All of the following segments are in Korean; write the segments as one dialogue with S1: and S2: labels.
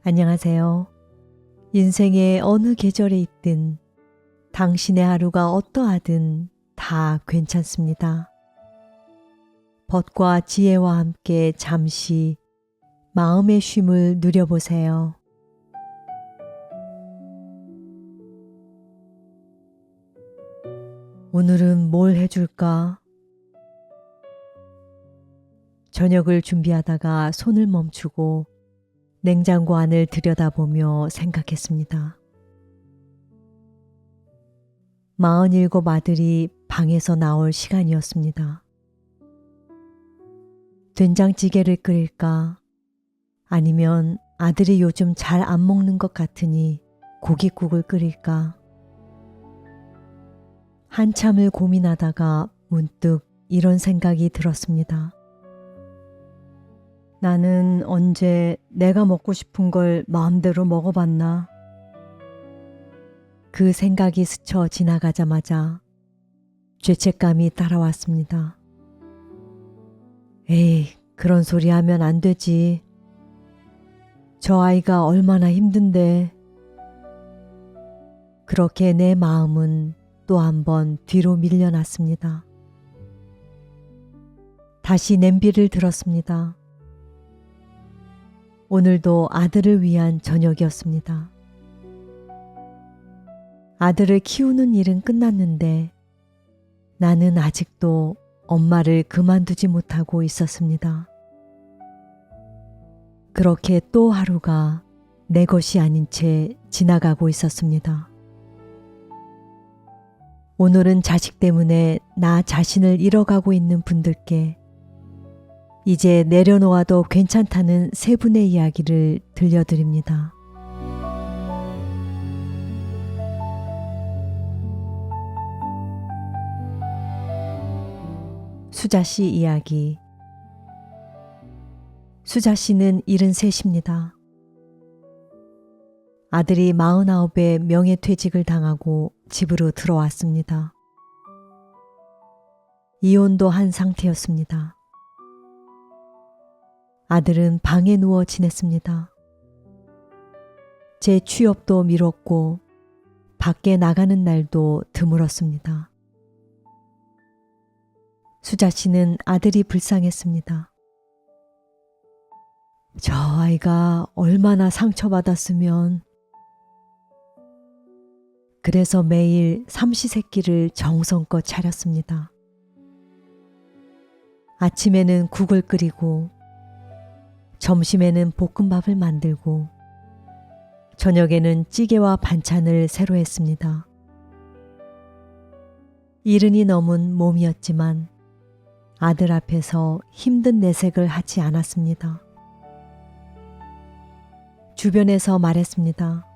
S1: 안녕하세요. 인생의 어느 계절에 있든 당신의 하루가 어떠하든 다 괜찮습니다. 벗과 지혜와 함께 잠시 마음의 쉼을 누려보세요. 오늘은 뭘 해줄까? 저녁을 준비하다가 손을 멈추고 냉장고 안을 들여다보며 생각했습니다. 47 아들이 방에서 나올 시간이었습니다. 된장찌개를 끓일까? 아니면 아들이 요즘 잘 안 먹는 것 같으니 고깃국을 끓일까? 한참을 고민하다가 문득 이런 생각이 들었습니다. 나는 언제 내가 먹고 싶은 걸 마음대로 먹어봤나? 그 생각이 스쳐 지나가자마자 죄책감이 따라왔습니다. 에이, 그런 소리 하면 안 되지. 저 아이가 얼마나 힘든데. 그렇게 내 마음은 또 한 번 뒤로 밀려났습니다. 다시 냄비를 들었습니다. 오늘도 아들을 위한 저녁이었습니다. 아들을 키우는 일은 끝났는데 나는 아직도 엄마를 그만두지 못하고 있었습니다. 그렇게 또 하루가 내 것이 아닌 채 지나가고 있었습니다. 오늘은 자식 때문에 나 자신을 잃어가고 있는 분들께 이제 내려놓아도 괜찮다는 세 분의 이야기를 들려드립니다. 수자씨 이야기. 수자씨는 73입니다. 아들이 49에 명예퇴직을 당하고 집으로 들어왔습니다. 이혼도 한 상태였습니다. 아들은 방에 누워 지냈습니다. 제 취업도 미뤘고 밖에 나가는 날도 드물었습니다. 수자씨는 아들이 불쌍했습니다. 저 아이가 얼마나 상처받았으면. 그래서 매일 삼시세끼를 정성껏 차렸습니다. 아침에는 국을 끓이고 점심에는 볶음밥을 만들고 저녁에는 찌개와 반찬을 새로 했습니다. 70이 넘은 몸이었지만 아들 앞에서 힘든 내색을 하지 않았습니다. 주변에서 말했습니다.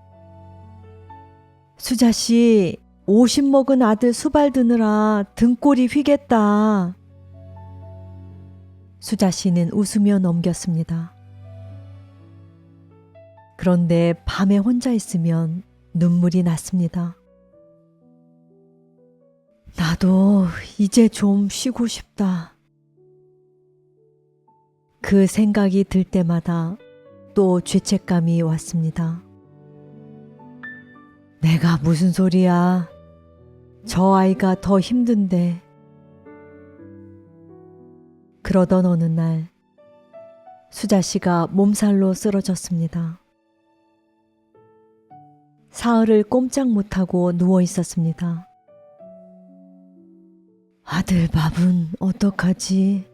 S1: 수자씨, 50 먹은 아들 수발 드느라 등골이 휘겠다. 수자씨는 웃으며 넘겼습니다. 그런데 밤에 혼자 있으면 눈물이 났습니다. 나도 이제 좀 쉬고 싶다. 그 생각이 들 때마다 또 죄책감이 왔습니다. 내가 무슨 소리야. 저 아이가 더 힘든데. 그러던 어느 날 수자씨가 몸살로 쓰러졌습니다. 사흘을 꼼짝 못하고 누워 있었습니다. 아들 밥은 어떡하지?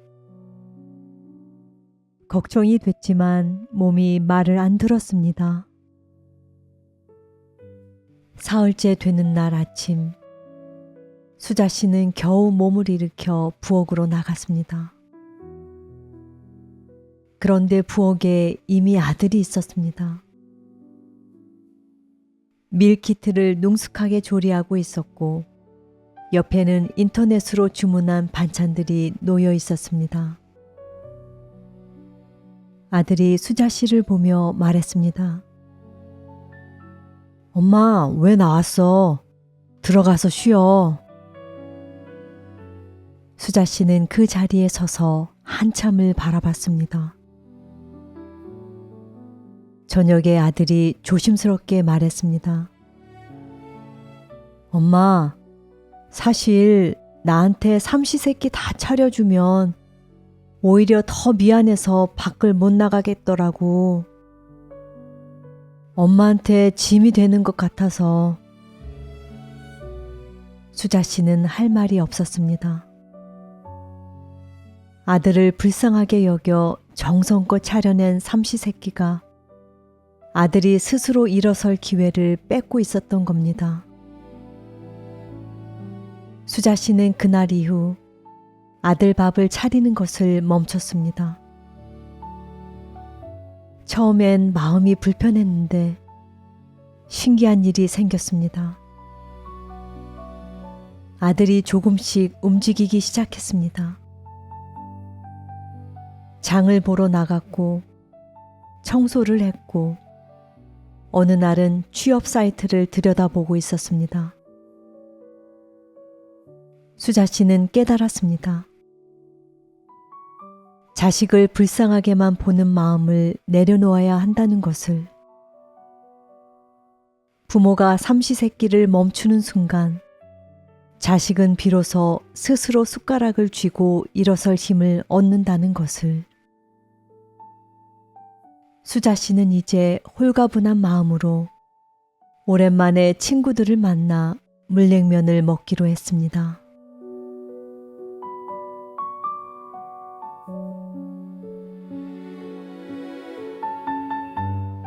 S1: 걱정이 됐지만 몸이 말을 안 들었습니다. 사흘째 되는 날 아침, 수자씨는 겨우 몸을 일으켜 부엌으로 나갔습니다. 그런데 부엌에 이미 아들이 있었습니다. 밀키트를 능숙하게 조리하고 있었고 옆에는 인터넷으로 주문한 반찬들이 놓여 있었습니다. 아들이 수자씨를 보며 말했습니다. 엄마, 왜 나왔어? 들어가서 쉬어. 수자씨는 그 자리에 서서 한참을 바라봤습니다. 저녁에 아들이 조심스럽게 말했습니다. 엄마, 사실 나한테 삼시세끼 다 차려주면 오히려 더 미안해서 밖을 못 나가겠더라고. 엄마한테 짐이 되는 것 같아서. 수자 씨는 할 말이 없었습니다. 아들을 불쌍하게 여겨 정성껏 차려낸 삼시세끼가 아들이 스스로 일어설 기회를 뺏고 있었던 겁니다. 수자 씨는 그날 이후 아들 밥을 차리는 것을 멈췄습니다. 처음엔 마음이 불편했는데 신기한 일이 생겼습니다. 아들이 조금씩 움직이기 시작했습니다. 장을 보러 나갔고 청소를 했고 어느 날은 취업 사이트를 들여다보고 있었습니다. 수자 씨는 깨달았습니다. 자식을 불쌍하게만 보는 마음을 내려놓아야 한다는 것을. 부모가 삼시세끼를 멈추는 순간 자식은 비로소 스스로 숟가락을 쥐고 일어설 힘을 얻는다는 것을. 수자 씨는 이제 홀가분한 마음으로 오랜만에 친구들을 만나 물냉면을 먹기로 했습니다.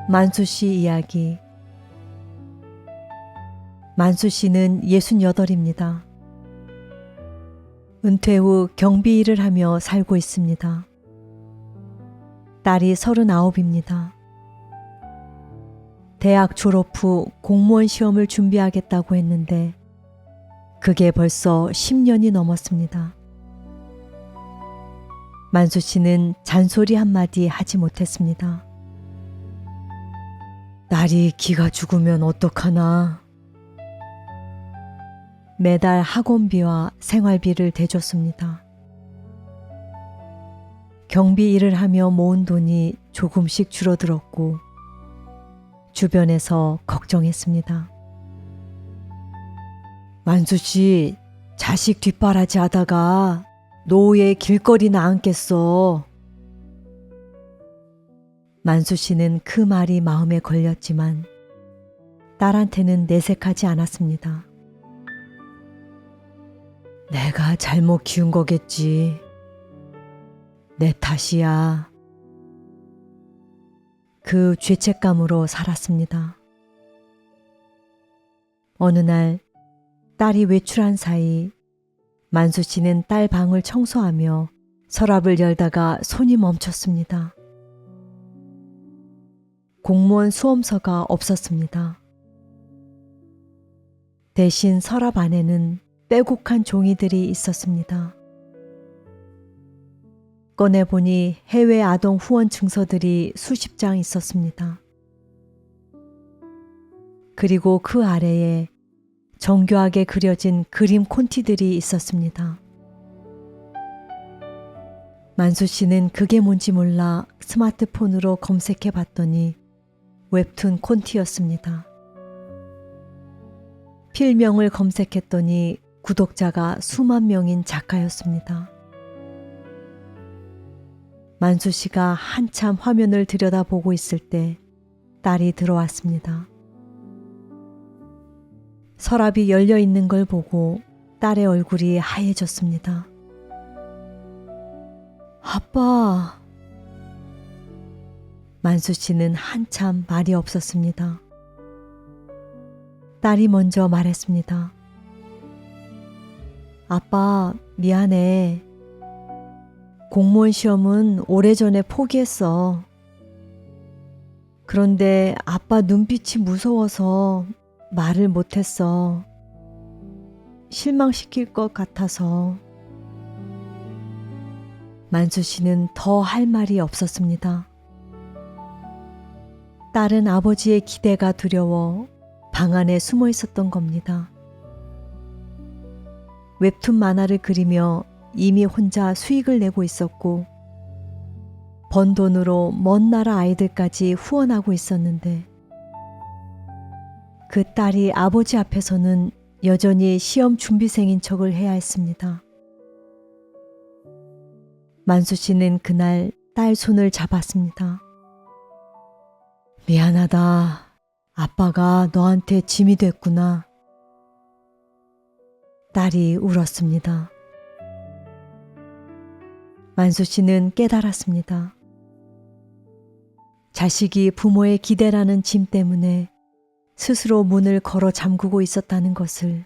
S1: 만수 씨 이야기. 만수 씨는 68입니다. 은퇴 후 경비 일을 하며 살고 있습니다. 딸이 39입니다. 대학 졸업 후 공무원 시험을 준비하겠다고 했는데 그게 벌써 10년이 넘었습니다. 만수 씨는 잔소리 한마디 하지 못했습니다. 딸이 기가 죽으면 어떡하나. 매달 학원비와 생활비를 대줬습니다. 경비 일을 하며 모은 돈이 조금씩 줄어들었고 주변에서 걱정했습니다. 만수 씨, 자식 뒷바라지 하다가 노후에 길거리나 앉겠어. 만수 씨는 그 말이 마음에 걸렸지만 딸한테는 내색하지 않았습니다. 내가 잘못 키운 거겠지. 내 탓이야. 그 죄책감으로 살았습니다. 어느 날 딸이 외출한 사이 만수 씨는 딸 방을 청소하며 서랍을 열다가 손이 멈췄습니다. 공무원 수험서가 없었습니다. 대신 서랍 안에는 빼곡한 종이들이 있었습니다. 꺼내보니 해외 아동 후원 증서들이 수십 장 있었습니다. 그리고 그 아래에 정교하게 그려진 그림 콘티들이 있었습니다. 만수 씨는 그게 뭔지 몰라 스마트폰으로 검색해 봤더니 웹툰 콘티였습니다. 필명을 검색했더니 구독자가 수만 명인 작가였습니다. 만수 씨가 한참 화면을 들여다보고 있을 때 딸이 들어왔습니다. 서랍이 열려 있는 걸 보고 딸의 얼굴이 하얘졌습니다. 아빠. 만수 씨는 한참 말이 없었습니다. 딸이 먼저 말했습니다. 아빠, 미안해. 공무원 시험은 오래전에 포기했어. 그런데 아빠 눈빛이 무서워서 말을 못했어. 실망시킬 것 같아서. 만수 씨는 더 할 말이 없었습니다. 딸은 아버지의 기대가 두려워 방 안에 숨어 있었던 겁니다. 웹툰 만화를 그리며 이미 혼자 수익을 내고 있었고 번 돈으로 먼 나라 아이들까지 후원하고 있었는데 그 딸이 아버지 앞에서는 여전히 시험 준비생인 척을 해야 했습니다. 만수 씨는 그날 딸 손을 잡았습니다. 미안하다. 아빠가 너한테 짐이 됐구나. 딸이 울었습니다. 만수 씨는 깨달았습니다. 자식이 부모의 기대라는 짐 때문에 스스로 문을 걸어 잠그고 있었다는 것을,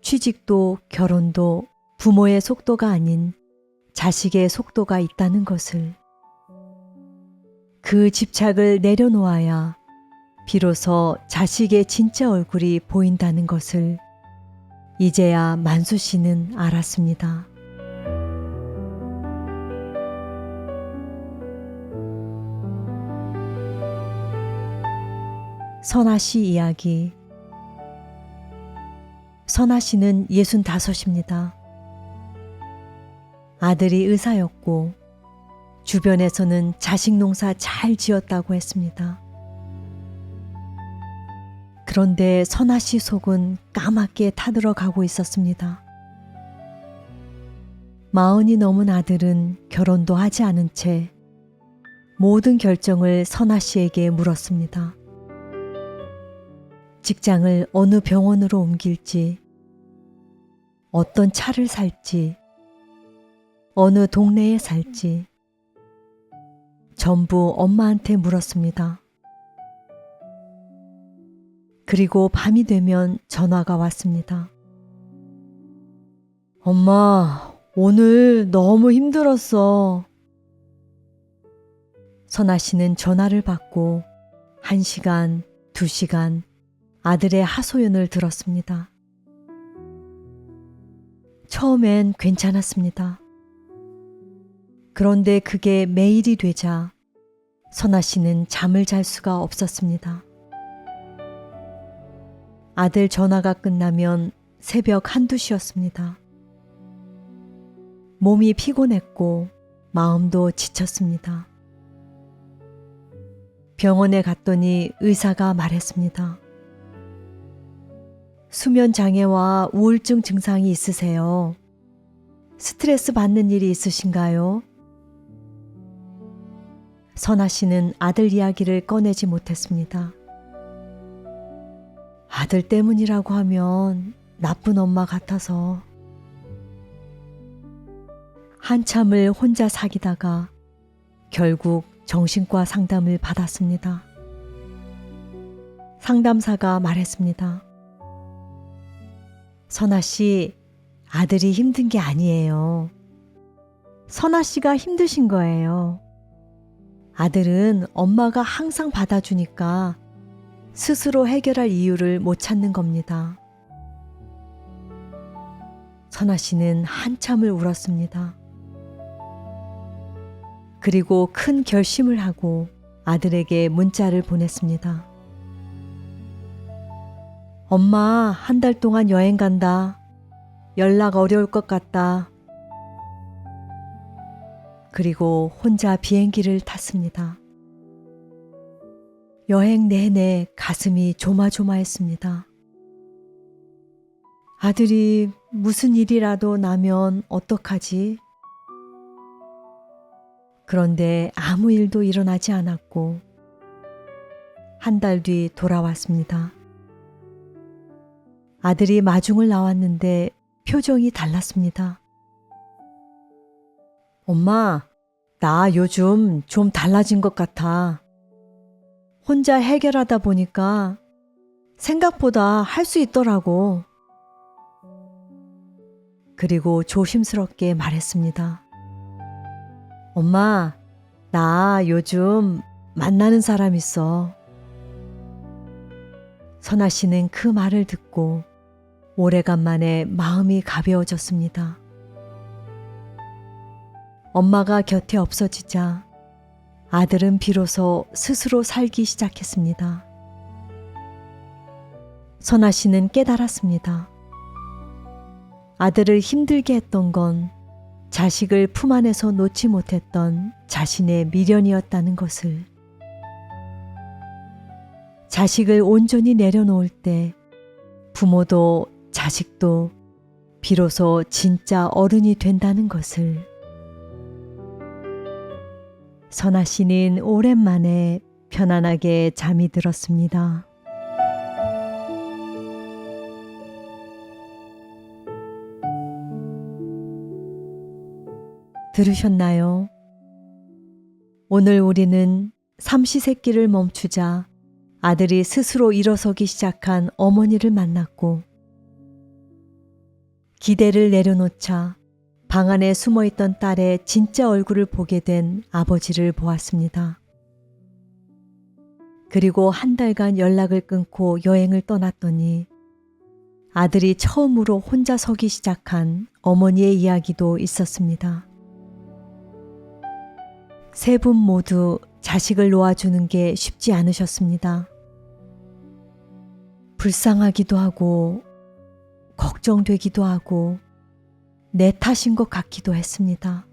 S1: 취직도 결혼도 부모의 속도가 아닌 자식의 속도가 있다는 것을, 그 집착을 내려놓아야 비로소 자식의 진짜 얼굴이 보인다는 것을 이제야 만수 씨는 알았습니다. 선아 씨 이야기. 선아 씨는 65입니다. 아들이 의사였고 주변에서는 자식 농사 잘 지었다고 했습니다. 그런데 선아 씨 속은 까맣게 타들어가고 있었습니다. 40이 넘은 아들은 결혼도 하지 않은 채 모든 결정을 선아 씨에게 물었습니다. 직장을 어느 병원으로 옮길지, 어떤 차를 살지, 어느 동네에 살지, 전부 엄마한테 물었습니다. 그리고 밤이 되면 전화가 왔습니다. 엄마, 오늘 너무 힘들었어. 선아 씨는 전화를 받고 1시간, 2시간 아들의 하소연을 들었습니다. 처음엔 괜찮았습니다. 그런데 그게 매일이 되자 선아 씨는 잠을 잘 수가 없었습니다. 아들 전화가 끝나면 새벽 1~2시였습니다. 몸이 피곤했고 마음도 지쳤습니다. 병원에 갔더니 의사가 말했습니다. 수면 장애와 우울증 증상이 있으세요. 스트레스 받는 일이 있으신가요? 선아 씨는 아들 이야기를 꺼내지 못했습니다. 아들 때문이라고 하면 나쁜 엄마 같아서. 한참을 혼자 사귀다가 결국 정신과 상담을 받았습니다. 상담사가 말했습니다. 선아 씨, 아들이 힘든 게 아니에요. 선아 씨가 힘드신 거예요. 아들은 엄마가 항상 받아주니까 스스로 해결할 이유를 못 찾는 겁니다. 선아 씨는 한참을 울었습니다. 그리고 큰 결심을 하고 아들에게 문자를 보냈습니다. 엄마, 1달 동안 여행 간다. 연락 어려울 것 같다. 그리고 혼자 비행기를 탔습니다. 여행 내내 가슴이 조마조마했습니다. 아들이 무슨 일이라도 나면 어떡하지? 그런데 아무 일도 일어나지 않았고 1달 뒤 돌아왔습니다. 아들이 마중을 나왔는데 표정이 달랐습니다. 엄마, 나 요즘 좀 달라진 것 같아. 혼자 해결하다 보니까 생각보다 할 수 있더라고. 그리고 조심스럽게 말했습니다. 엄마, 나 요즘 만나는 사람 있어. 선아 씨는 그 말을 듣고 오래간만에 마음이 가벼워졌습니다. 엄마가 곁에 없어지자 아들은 비로소 스스로 살기 시작했습니다. 선아 씨는 깨달았습니다. 아들을 힘들게 했던 건 자식을 품 안에서 놓지 못했던 자신의 미련이었다는 것을. 자식을 온전히 내려놓을 때 부모도 자식도 비로소 진짜 어른이 된다는 것을. 선아 씨는 오랜만에 편안하게 잠이 들었습니다. 들으셨나요? 오늘 우리는 삼시세끼를 멈추자 아들이 스스로 일어서기 시작한 어머니를 만났고, 기대를 내려놓자 방 안에 숨어있던 딸의 진짜 얼굴을 보게 된 아버지를 보았습니다. 그리고 한 달간 연락을 끊고 여행을 떠났더니 아들이 처음으로 혼자 서기 시작한 어머니의 이야기도 있었습니다. 세 분 모두 자식을 놓아주는 게 쉽지 않으셨습니다. 불쌍하기도 하고 걱정되기도 하고 내 탓인 것 같기도 했습니다.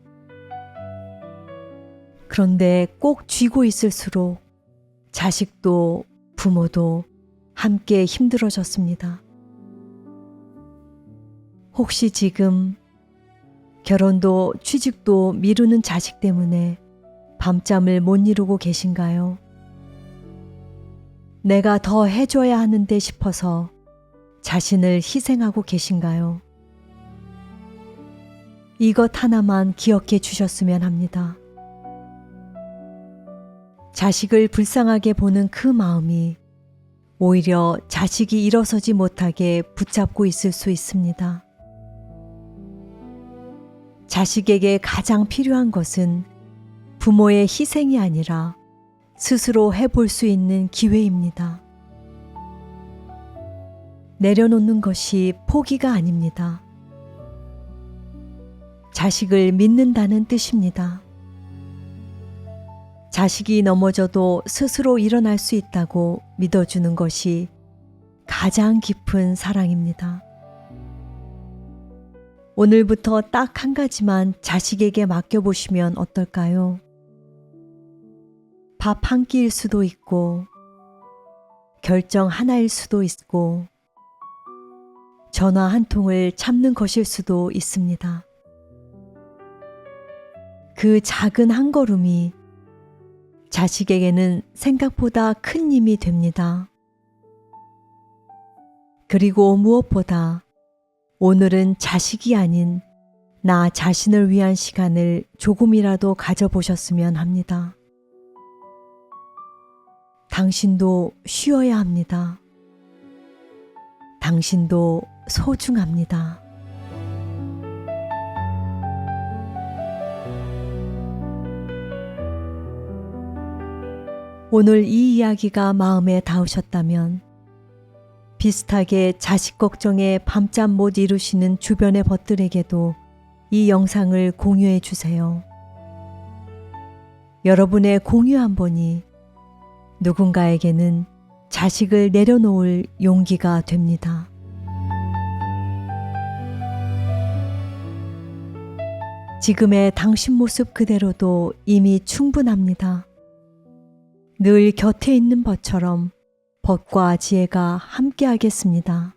S1: 그런데 꼭 쥐고 있을수록 자식도 부모도 함께 힘들어졌습니다. 혹시 지금 결혼도 취직도 미루는 자식 때문에 밤잠을 못 이루고 계신가요? 내가 더 해줘야 하는데 싶어서 자신을 희생하고 계신가요? 이것 하나만 기억해 주셨으면 합니다. 자식을 불쌍하게 보는 그 마음이 오히려 자식이 일어서지 못하게 붙잡고 있을 수 있습니다. 자식에게 가장 필요한 것은 부모의 희생이 아니라 스스로 해볼 수 있는 기회입니다. 내려놓는 것이 포기가 아닙니다. 자식을 믿는다는 뜻입니다. 자식이 넘어져도 스스로 일어날 수 있다고 믿어주는 것이 가장 깊은 사랑입니다. 오늘부터 딱 한 가지만 자식에게 맡겨보시면 어떨까요? 밥 한 끼일 수도 있고, 결정 하나일 수도 있고, 전화 한 통을 참는 것일 수도 있습니다. 그 작은 한 걸음이 자식에게는 생각보다 큰 힘이 됩니다. 그리고 무엇보다 오늘은 자식이 아닌 나 자신을 위한 시간을 조금이라도 가져보셨으면 합니다. 당신도 쉬어야 합니다. 당신도 소중합니다. 오늘 이 이야기가 마음에 닿으셨다면 비슷하게 자식 걱정에 밤잠 못 이루시는 주변의 벗들에게도 이 영상을 공유해 주세요. 여러분의 공유 한 번이 누군가에게는 자식을 내려놓을 용기가 됩니다. 지금의 당신 모습 그대로도 이미 충분합니다. 늘 곁에 있는 벗처럼 벗과 지혜가 함께 하겠습니다.